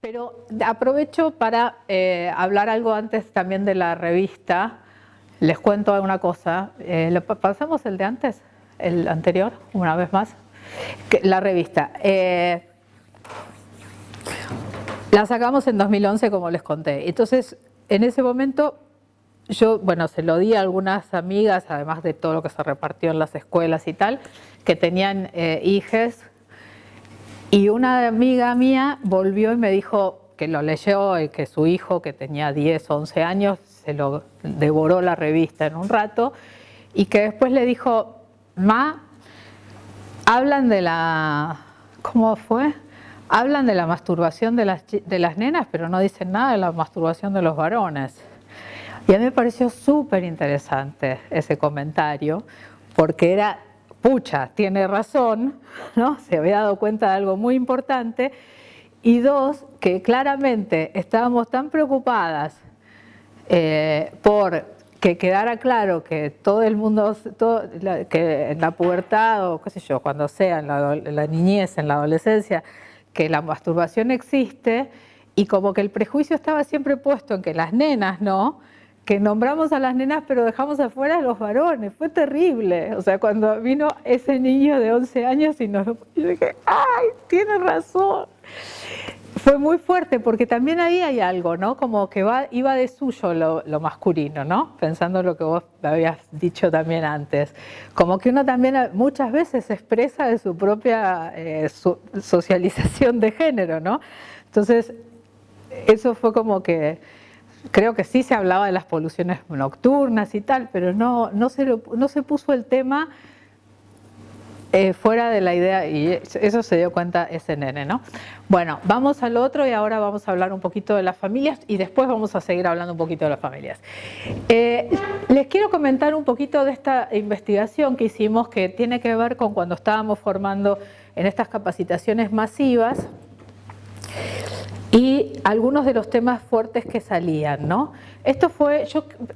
Pero aprovecho para hablar algo antes también de la revista. Les cuento alguna cosa. ¿Pasamos el de antes? ¿El anterior? Una vez más. La revista. La sacamos en 2011, como les conté. Entonces, en ese momento, yo, bueno, se lo di a algunas amigas, además de todo lo que se repartió en las escuelas y tal, que tenían hijes. Y una amiga mía volvió y me dijo que lo leyó y que su hijo, que tenía 10 o 11 años, se lo devoró la revista en un rato y que después le dijo, Ma, hablan de la... ¿Cómo fue? Hablan de la masturbación de las nenas, pero no dicen nada de la masturbación de los varones. Y a mí me pareció súper interesante ese comentario, porque era... pucha, tiene razón, ¿no? Se había dado cuenta de algo muy importante. Y dos, que claramente estábamos tan preocupadas por que quedara claro que todo el mundo, que en la pubertad o qué sé yo, cuando sea, en la niñez, en la adolescencia, que la masturbación existe y como que el prejuicio estaba siempre puesto en que las nenas no, que nombramos a las nenas pero dejamos afuera a los varones. Fue terrible. O sea, cuando vino ese niño de 11 años y yo dije, ¡ay, tiene razón! Fue muy fuerte porque también ahí hay algo, ¿no? Como que iba de suyo lo masculino, ¿no? Pensando en lo que vos habías dicho también antes. Como que uno también muchas veces se expresa de su propia socialización de género, ¿no? Entonces, eso fue como que... Creo que sí se hablaba de las poluciones nocturnas y tal, pero no se puso el tema fuera de la idea, y eso se dio cuenta ese nene, ¿no? Bueno, vamos al otro y ahora vamos a hablar un poquito de las familias y después vamos a seguir hablando un poquito de las familias. Les quiero comentar un poquito de esta investigación que hicimos que tiene que ver con cuando estábamos formando en estas capacitaciones masivas y algunos de los temas fuertes que salían, ¿no? Esto fue,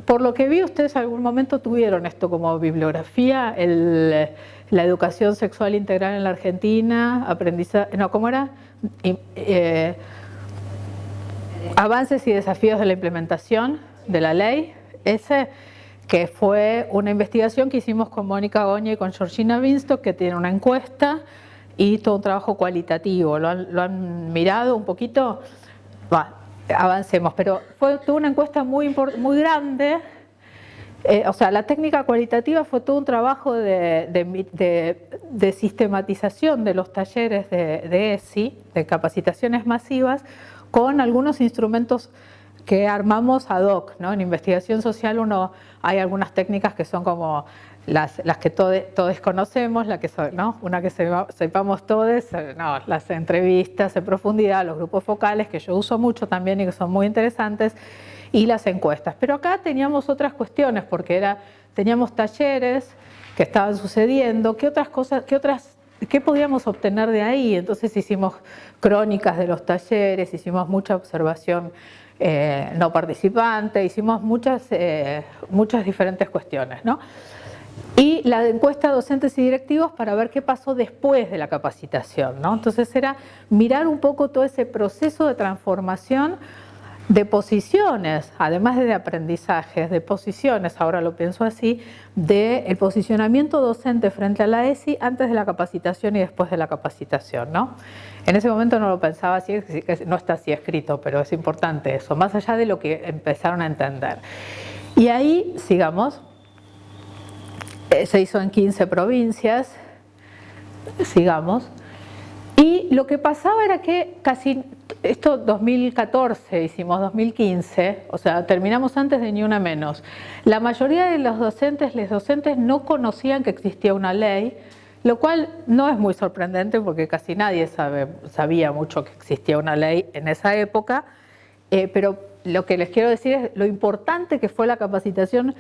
por lo que vi, ustedes en algún momento tuvieron esto como bibliografía, la educación sexual integral en la Argentina, aprendizaje, no, ¿cómo era? Avances y desafíos de la implementación de la ley, ese que fue una investigación que hicimos con Mónica Goña y con Georgina Binstock, que tiene una encuesta y todo un trabajo cualitativo. ¿Lo han mirado un poquito? Avancemos, pero tuvo una encuesta muy grande. O sea, la técnica cualitativa fue todo un trabajo de sistematización de los talleres de ESI, de capacitaciones masivas, con algunos instrumentos que armamos ad hoc, ¿no? En investigación social hay algunas técnicas que son como las que todos conocemos, ¿no? Una que sepamos todos, no, las entrevistas en profundidad, los grupos focales, que yo uso mucho también y que son muy interesantes, y las encuestas. Pero acá teníamos otras cuestiones, porque teníamos talleres que estaban sucediendo, ¿qué podíamos obtener de ahí? Entonces hicimos crónicas de los talleres, hicimos mucha observación no participante, hicimos muchas diferentes cuestiones, ¿no? Y la encuesta a docentes y directivos para ver qué pasó después de la capacitación, ¿no? Entonces era mirar un poco todo ese proceso de transformación de posiciones, además de aprendizajes, de posiciones, ahora lo pienso así, del posicionamiento docente frente a la ESI antes de la capacitación y después de la capacitación, ¿no? En ese momento no lo pensaba así, no está así escrito, pero es importante eso, más allá de lo que empezaron a entender. Y ahí, sigamos, se hizo en 15 provincias, sigamos, y lo que pasaba era que casi, esto 2014, hicimos 2015, o sea, terminamos antes de Ni Una Menos. La mayoría de los docentes no conocían que existía una ley, lo cual no es muy sorprendente porque casi nadie sabía mucho que existía una ley en esa época, pero lo que les quiero decir es lo importante que fue la capacitación.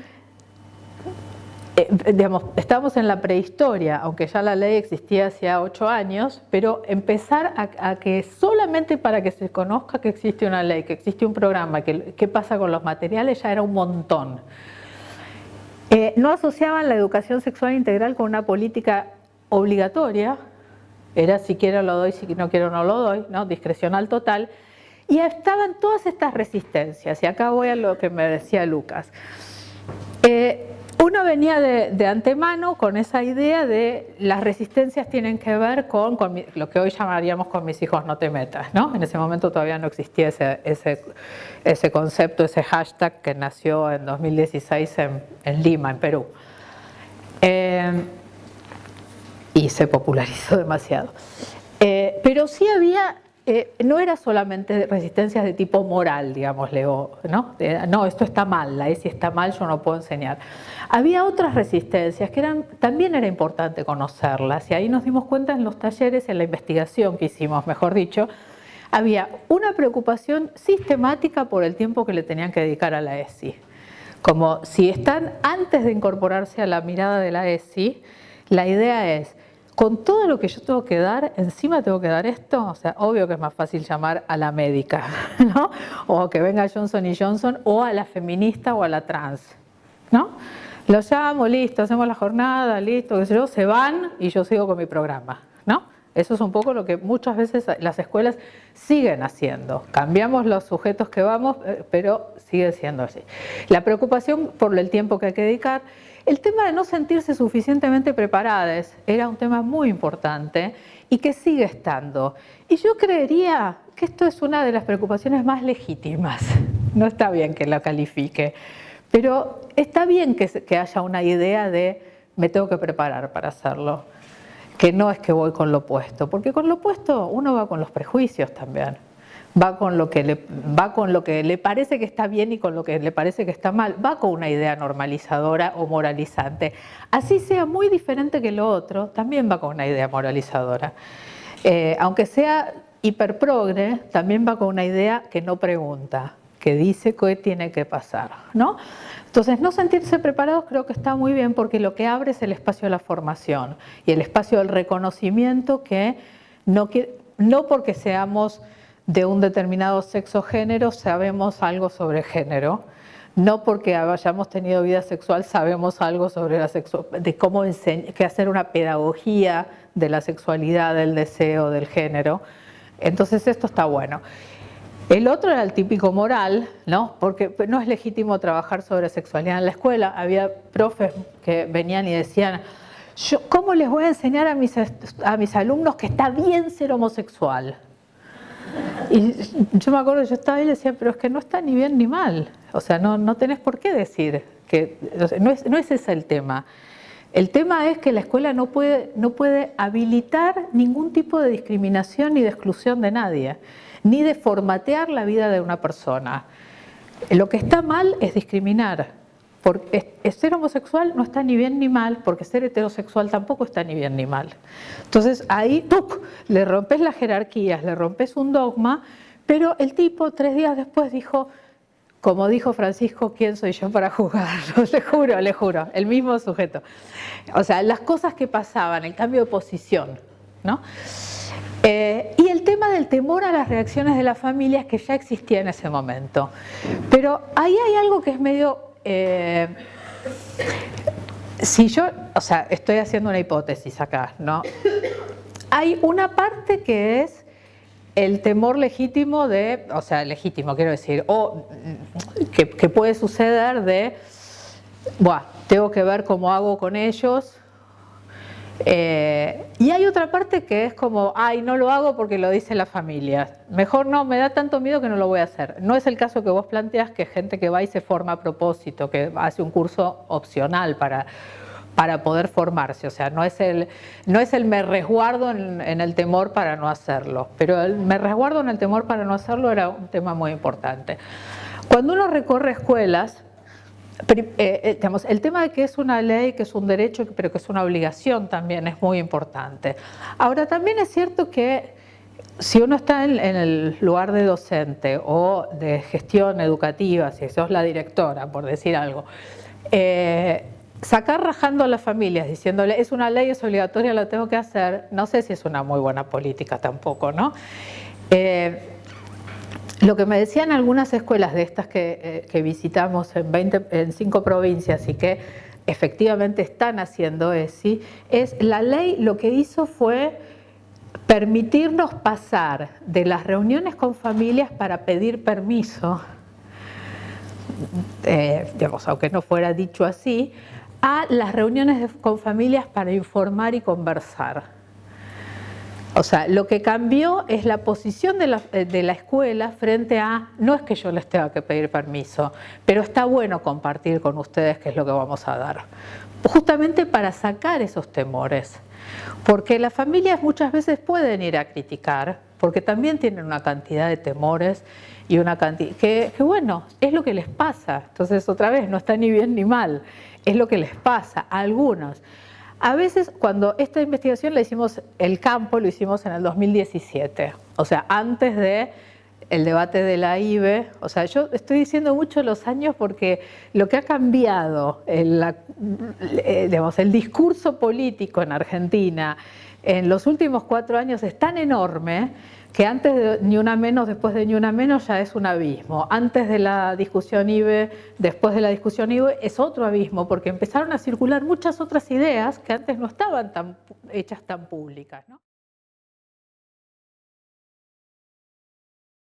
Digamos, estamos en la prehistoria, aunque ya la ley existía hacía 8 años, pero empezar a que solamente para que se conozca que existe una ley, que existe un programa, qué pasa con los materiales, ya era un montón. No asociaban la educación sexual integral con una política obligatoria, era si quiero lo doy, si no quiero no lo doy, ¿no? Discrecional total. Y estaban todas estas resistencias, y acá voy a lo que me decía Lucas. Uno venía de antemano con esa idea de las resistencias tienen que ver con lo que hoy llamaríamos con mis hijos no te metas, ¿no? En ese momento todavía no existía ese concepto, ese hashtag que nació en 2016 en Lima, en Perú. Y se popularizó demasiado. Pero sí había, no era solamente resistencias de tipo moral, digámosle, ¿no? No, esto está mal, la ESI está mal, yo no puedo enseñar. Había otras resistencias que también era importante conocerlas, y ahí nos dimos cuenta en los talleres, en la investigación que hicimos, mejor dicho, había una preocupación sistemática por el tiempo que le tenían que dedicar a la ESI. Como si están antes de incorporarse a la mirada de la ESI, la idea es, con todo lo que yo tengo que dar, encima tengo que dar esto, o sea, obvio que es más fácil llamar a la médica, ¿no? O que venga Johnson & Johnson, o a la feminista o a la trans, ¿no? Los llamo, listo, hacemos la jornada, listo, qué sé yo, se van y yo sigo con mi programa, ¿no? Eso es un poco lo que muchas veces las escuelas siguen haciendo. Cambiamos los sujetos que vamos, pero sigue siendo así. La preocupación por el tiempo que hay que dedicar. El tema de no sentirse suficientemente preparadas era un tema muy importante y que sigue estando. Y yo creería que esto es una de las preocupaciones más legítimas. No está bien que la califique, pero está bien que haya una idea de me tengo que preparar para hacerlo. Que no es que voy con lo opuesto, porque con lo opuesto uno va con los prejuicios también. Va con lo que le parece que está bien y con lo que le parece que está mal, va con una idea normalizadora o moralizante. Así sea muy diferente que lo otro, también va con una idea moralizadora. Aunque sea hiperprogre, también va con una idea que no pregunta, que dice qué tiene que pasar, ¿no? Entonces, no sentirse preparados creo que está muy bien, porque lo que abre es el espacio de la formación y el espacio del reconocimiento que no porque seamos de un determinado sexo o género sabemos algo sobre género, no porque hayamos tenido vida sexual sabemos algo sobre la sexualidad, de cómo que hacer una pedagogía de la sexualidad, del deseo, del género. Entonces esto está bueno. El otro era el típico moral, ¿no? Porque no es legítimo trabajar sobre sexualidad en la escuela. Había profes que venían y decían, ¿cómo les voy a enseñar a mis alumnos que está bien ser homosexual? Y yo me acuerdo, yo estaba ahí y le decía, pero es que no está ni bien ni mal. O sea, no tenés por qué decir que no es ese el tema. El tema es que la escuela no puede habilitar ningún tipo de discriminación ni de exclusión de nadie, ni de formatear la vida de una persona. Lo que está mal es discriminar. Porque ser homosexual no está ni bien ni mal, porque ser heterosexual tampoco está ni bien ni mal. Entonces ahí le rompes las jerarquías, le rompes un dogma, pero el tipo 3 días después dijo, como dijo Francisco, ¿quién soy yo para juzgarlo? Le juro, el mismo sujeto. O sea, las cosas que pasaban, el cambio de posición, ¿no? Y el tema del temor a las reacciones de las familias que ya existía en ese momento. Pero ahí hay algo que es medio... si yo, o sea, estoy haciendo una hipótesis acá, ¿no? Hay una parte que es el temor legítimo de, o sea, legítimo quiero decir, o que puede suceder de, buah, tengo que ver cómo hago con ellos. Y hay otra parte que es como, ay, no lo hago porque lo dice la familia. Mejor no, me da tanto miedo que no lo voy a hacer. No es el caso que vos planteas, que gente que va y se forma a propósito, que hace un curso opcional para poder formarse. O sea, no es el me resguardo en el temor para no hacerlo. Pero el me resguardo en el temor para no hacerlo era un tema muy importante. Cuando uno recorre escuelas, digamos, el tema de que es una ley, que es un derecho, pero que es una obligación también es muy importante. Ahora, también es cierto que si uno está en el lugar de docente o de gestión educativa, si sos la directora, por decir algo, sacar rajando a las familias diciéndole es una ley, es obligatoria, la tengo que hacer, no sé si es una muy buena política tampoco, ¿no? Lo que me decían algunas escuelas de estas que visitamos en 5 provincias y que efectivamente están haciendo ESI, es la ley lo que hizo fue permitirnos pasar de las reuniones con familias para pedir permiso, digamos, aunque no fuera dicho así, a las reuniones con familias para informar y conversar. O sea, lo que cambió es la posición de la escuela frente a, no es que yo les tenga que pedir permiso, pero está bueno compartir con ustedes qué es lo que vamos a dar. Justamente para sacar esos temores. Porque las familias muchas veces pueden ir a criticar, porque también tienen una cantidad de temores y una cantidad que bueno, es lo que les pasa. Entonces, otra vez, no está ni bien ni mal, es lo que les pasa a algunos. A veces, cuando esta investigación la hicimos, el campo lo hicimos en el 2017, o sea, antes del debate de la IBE. O sea, yo estoy diciendo mucho los años porque lo que ha cambiado, digamos, el discurso político en Argentina en los últimos 4 años es tan enorme que antes de Ni Una Menos, después de Ni Una Menos ya es un abismo. Antes de la discusión IBE, después de la discusión IBE es otro abismo, porque empezaron a circular muchas otras ideas que antes no estaban hechas tan públicas, ¿no?